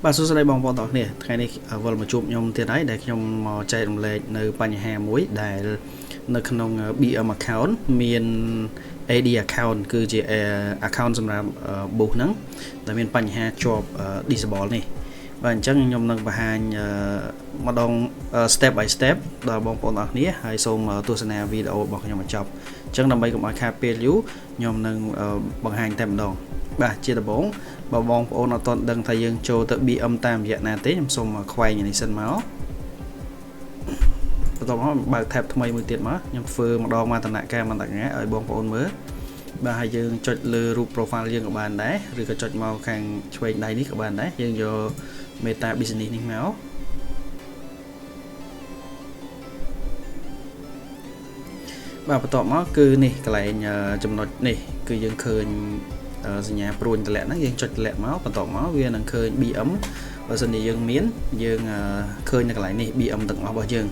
បាទសួស្តីបងប្អូនទាំងអស់គ្នាថ្ងៃនេះវិលមកជួបខ្ញុំទៀតហើយដែលខ្ញុំមកចែករំលែកនៅបញ្ហាមួយដែលនៅក្នុង BM account មាន AD account គឺជា account សម្រាប់ boost ហ្នឹងដែលមានបញ្ហាជាប់ disable នេះបាទអញ្ចឹងខ្ញុំនឹងបង្ហាញម្ដង step by step ដល់បងប្អូនទាំងអស់គ្នាហើយសូមទស្សនាវីដេអូរបស់ខ្ញុំបញ្ចប់អញ្ចឹងដើម្បីកុំឲ្យខាតពេលយូរខ្ញុំនឹងបង្ហាញតែម្ដងបាទជាដំបូងបើបងប្អូនអត់ទាន់ដឹងថាយើងចូលទៅ BM តាមរយៈណាទេខ្ញុំសូមខ្វែងនេះសិនមកបន្ទាប់មកបើក tab ថ្មីមួយទៀតមកខ្ញុំធ្វើម្ដងមកតំណការឲ្យបងប្អូនមើលបាទហើយយើងចុចលើរូប profile យើងក៏បានដែរឬក៏ចុចមកខាងឆ្វេងដៃនេះក៏បានដែរយើងយក Meta Business នេះមកបាទបន្ទាប់មកគឺនេះកន្លែងចំណុចនេះគឺយើងឃើញសញ្ញាព្រួញតម្លាក់ហ្នឹងយើងចុចតម្លាក់មកបន្ទាប់មកវានឹងឃើញ BM បើសិនជាយើងមានយើងឃើញនៅកន្លែងនេះ BM ទាំងអស់របស់យើង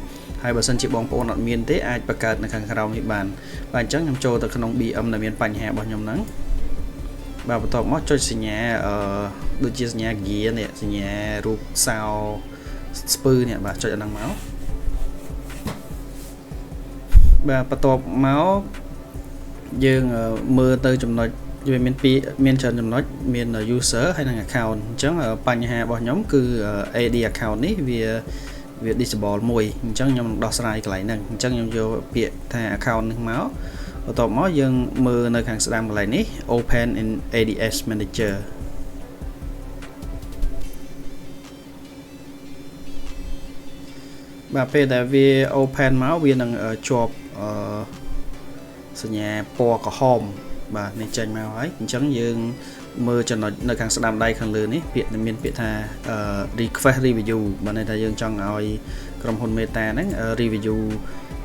ហើយបើសិនជាបងប្អូនអត់មានទេអាចបង្កើតនៅខាងក្រោមនេះបានបាទអញ្ចឹងខ្ញុំចូលទៅក្នុង BM ដែលមានបញ្ហារបស់ខ្ញុំហ្នឹងបាទបន្ទាប់មកចុចសញ្ញាដូចជាសញ្ញា gear នេះសញ្ញារូបសោស្ពឺនេះបាទចុចអាហ្នឹងមកបាទបន្ទាប់មកយើងមើលទៅចំណុចវាមានច្រើនចំណុចមាន user ហើយនិង account អញ្ចឹងបញ្ហារបស់ខ្ញុំគឺ AD account នេះវា disable មួយអញ្ចឹងខ្ញុំនឹងដោះស្រាយកន្លែងហ្នឹងអញ្ចឹងខ្ញុំយកពាក្យថា account នេះមកបន្ទាប់មកយើងមើលនៅខាងស្ដាំកន្លែងនេះ open in ADS manager បាទពេលដែលវា open មកវានឹងជាប់សញ្ញាពណ៌ក្រហមបាទនេះចេញមកហើយអញ្ចឹងយើងមើលចំណុចនៅខាងស្ដាំដៃខាងលើនេះពាក្យមានពាក្យថា request review បើន័យថាយើងចង់ឲ្យក្រុមហ៊ុន Meta ហ្នឹង review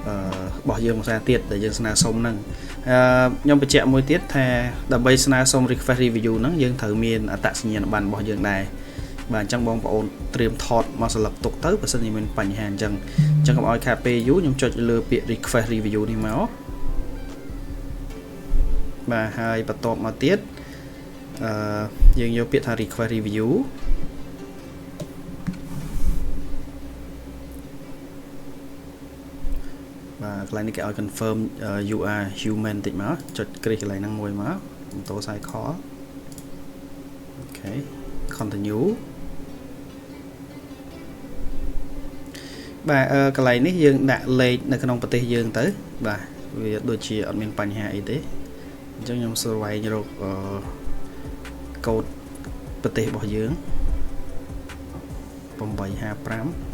របស់យើងមួយសារទៀតដែលយើងស្នើសុំហ្នឹងខ្ញុំបញ្ជាក់មួយទៀតថាដើម្បីស្នើសុំ request review ហ្នឹងយើងត្រូវមានអត្តសញ្ញាណប័ណ្ណរបស់យើងដែរបាទអញ្ចឹងបងប្អូនត្រៀមថតមកស្លឹកទុកទៅបើសិនជាមានបញ្ហាអញ្ចឹងកុំឲ្យខាតពេលយូរខ្ញុំចុចលើពាក្យ request review នេះមកបាទហើយបន្ទាប់មកទៀតយើងយកពាក្យថា request review បាទកន្លែងនេះគេឲ្យ confirm you are human តិចមកចុចគ្រីសកន្លែងហ្នឹងមួយមកបន្ទោ cycle អូខេ continue បាទកន្លែងនេះយើងដាក់លេខនៅក្នុងប្រទេសយើងទៅបាទវាដូចជាអត់មានបញ្ហាអីទេអញ្ចឹងខ្ញុំស្វែងរកកូដប្រទេសរបស់យើង855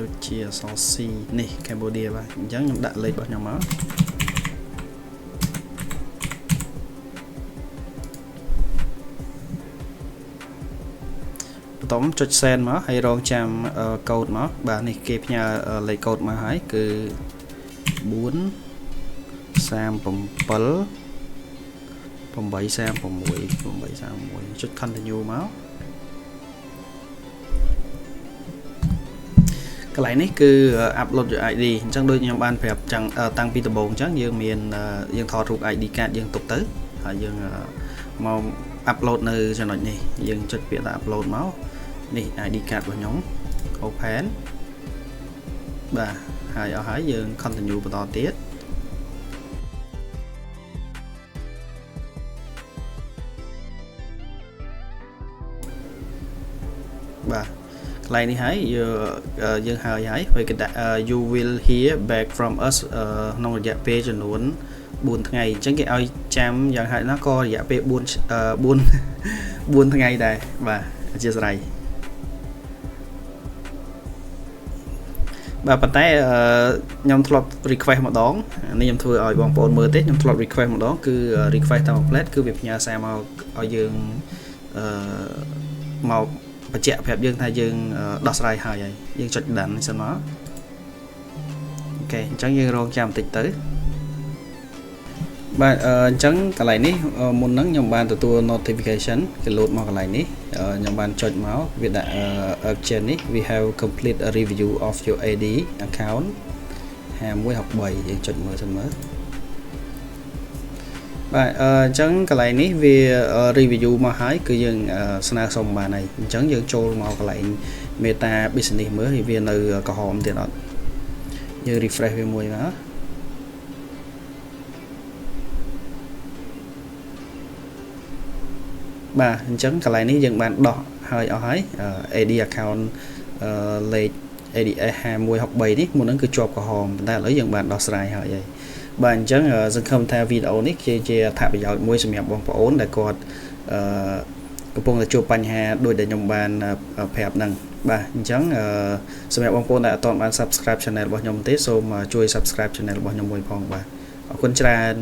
ដូចជាអក្សរ C នេះ Cambodia បាទអញ្ចឹងខ្ញុំដាក់លេខរបស់ខ្ញុំមកបន្ទាប់ចុច send មកហើយរងចាំកូដមកបាទនេះគេផ្ញើលេខកូដមកហើយគឺ437 836 ចុច continue មកកន្លែងនេះគឺ upload your ID អញ្ចឹងដូចខ្ញុំបានប្រាប់ចឹងតាំងពីដំបូងអញ្ចឹងយើងមានយើងថតរូប ID card យើងទុកទៅហើយយើងមក upload នៅចំណុចនេះយើងចុចពាក្យថា upload មកនេះ ID card របស់ខ្ញុំ open បាទហើយអស់ហើយយើង continue បន្តទៀតបាទកន្លែងនេះហើយយើងហើយពេលគេដាក់ you will hear back from us ក្នុងរយៈពេលចំនួន4ថ្ងៃអញ្ចឹងគេឲ្យចាំយ៉ាងហោចណាស់ក៏រយៈពេល4ថ្ងៃដែរបាទអធិស្ឋានបាទប៉ុន្តែខ្ញុំធ្លាប់ request ម្ដងនេះខ្ញុំធ្វើឲ្យបងប្អូនមើលទេខ្ញុំធ្លាប់ request ម្ដងគឺ request តាម template គឺវាផ្ញើសារមកឲ្យយើងមកបញ្ជាក់ប្រាប់យើងថាយើងដោះស្រាយហើយយើងចុច done នេះសិនមកអូខេអញ្ចឹងយើងរងចាំបន្តិចទៅបាទអញ្ចឹងកន្លែងនេះមុនហ្នឹងខ្ញុំបានទទួល notification គេ load មកកន្លែងនេះខ្ញុំបានចុចមកវាដាក់ urgent នេះ we have complete a review of your AD account 5163យើងចុចមើលសិនមើល បាទអញ្ចឹងកន្លែងនេះវា review មកហើយគឺយើងស្នើសុំបានហើយអញ្ចឹងយើងចូលមកកន្លែង Meta Business មើលវានៅក្រហមទៀតអត់យើង refresh វាមួយមកបាទអញ្ចឹងកន្លែងនេះយើងបានដោះហើយអស់ហើយ AD account លេខ ADS 5163នេះមុនហ្នឹងគឺជាប់ក្រហមប៉ុន្តែឥឡូវយើងបានដោះស្រាយហើយបាទអញ្ចឹងសង្ឃឹមថាវីដេអូនេះជាអត្ថប្រយោជន៍មួយសម្រាប់បងប្អូនដែលគាត់កំពុងតែជួបបញ្ហាដូចដែលខ្ញុំបានប្រាប់ហ្នឹងបាទអញ្ចឹងសម្រាប់បងប្អូនដែលអត់ទាន់បាន Subscribe Channel របស់ខ្ញុំទេសូមជួយ Subscribe Channel របស់ខ្ញុំមួយផងបាទអរគុណច្រើន